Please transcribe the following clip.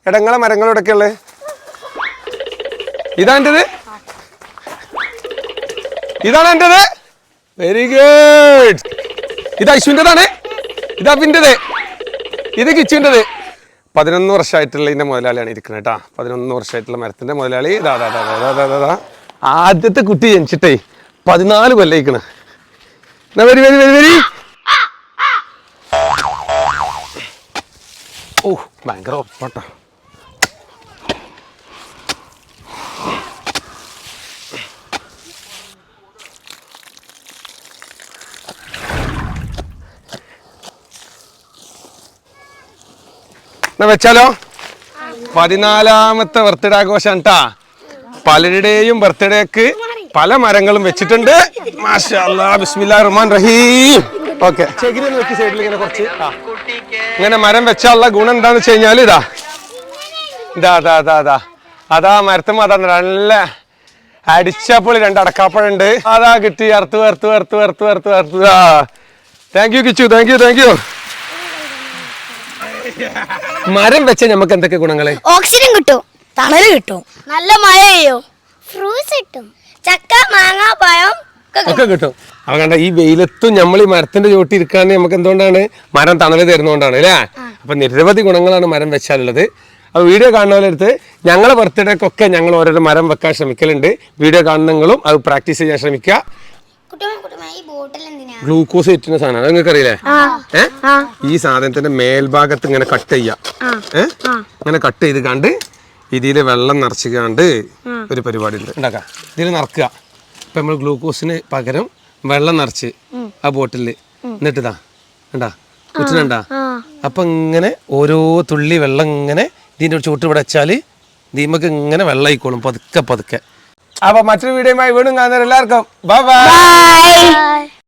ഇടങ്ങളെ മരങ്ങളോടൊക്കെ ഉള്ളത് ഇതാൻ്റെത് ഇതാണ് എന്റേത് വെരി ഗുഡ് ഇത് ഐശുവിൻ്റെതാണ് ഇത് അബിൻ്റെത് ഇത് കിച്ചുവിൻ്റെത് 11 വർഷമായിട്ടുള്ള ഇതിന്റെ മുതലാളിയാണ് ഇരിക്കുന്നത് കേട്ടാ 11 വർഷമായിട്ടുള്ള മരത്തിന്റെ മുതലാളി ഇതാ ആദ്യത്തെ കുട്ടി ജനിച്ചിട്ടേ 14 കൊല്ലയിക്കണ് വരി വരി വരി വരി ഓ ഭയങ്കര ഉറപ്പാട്ടോ വെച്ചാലോ 14ാമത്തെ ബർത്ത്ഡേ ആഘോഷം ട്ടാ പലരുടെയും ബർത്ത്ഡേക്ക് പല മരങ്ങളും വെച്ചിട്ടുണ്ട് മാഷാ അല്ലാഹ് ബിസ്മില്ലാഹിർ റഹ്മാനിർ റഹീം ഓക്കെ ചെകിരി നോക്കി സൈഡിൽ ഇങ്ങനെ കുറച്ച് ഇങ്ങനെ മരം വെച്ചാലുള്ള ഗുണം എന്താന്ന് വെച്ച് കഴിഞ്ഞാൽ അതാ മരത്തും അതാ നല്ല അടിച്ചപ്പോൾ 2 അടക്കാപ്പഴുണ്ട് അതാ കിട്ടി അറുത്ത് thank you Kichu thank you മരം വെച്ച നമുക്ക് എന്തൊക്കെ ഗുണങ്ങള് ഓക്സിജൻ കിട്ടും തണല് കിട്ടും നല്ല മഴ പെയ്യോ ഫ്രൂട്ട്സ് കിട്ടും ചക്ക മാങ്ങ പഴം ഒക്കെ കിട്ടും അവ കണ്ട ഈ വെയിലത്തും നമ്മൾ ഈ മരത്തിന്റെ ചോട്ടി ഇരിക്കാന്ന് നമുക്ക് എന്തുകൊണ്ടാണ് മരം തണല് തരുന്നതുകൊണ്ടാണ് അല്ലേ അപ്പൊ നിരവധി ഗുണങ്ങളാണ് മരം വെച്ചാലുള്ളത് അപ്പൊ വീഡിയോ കാണുന്നവരടുത്ത് ഞങ്ങളെ ബർത്ത്ഡേക്കൊക്കെ ഞങ്ങൾ ഓരോരോ മരം വെക്കാൻ ശ്രമിക്കലുണ്ട് വീഡിയോ കാണുന്നങ്ങളും അത് പ്രാക്ടീസ് ചെയ്യാൻ ശ്രമിക്കുക ഗ്ലൂക്കോസ് കിട്ടുന്ന സാധനം നിങ്ങൾക്ക് അറിയില്ലേ ഈ സാധനത്തിന്റെ മേൽഭാഗത്ത് ഇങ്ങനെ കട്ട് ചെയ്യാം ഇങ്ങനെ കട്ട് ചെയ്ത് കണ്ട് ഇതില് വെള്ളം നിറച്ചുകാണ്ട് ഒരു പരിപാടി ഉണ്ട് ഉണ്ടാക്കാം ഇതിൽ നിറക്കുക ഇപ്പൊ നമ്മൾ ഗ്ലൂക്കോസിന് പകരം വെള്ളം നിറച്ച് ആ ബോട്ടില് എന്നിട്ടിതാ ഉണ്ടാ കുറ്റിനുണ്ടാ അപ്പൊ ഇങ്ങനെ ഓരോ തുള്ളി വെള്ളം ഇങ്ങനെ ഇതിന്റെ ചൂട്ട് ഇവിടെ വെച്ചാല് ദീമക്ക് ഇങ്ങനെ വെള്ളം ആയിക്കോളും പതുക്കെ അപ്പൊ മറ്റൊരു വീഡിയോയുമായി വീണ്ടും കാണുന്നവർ എല്ലാവർക്കും ബൈ ബൈ.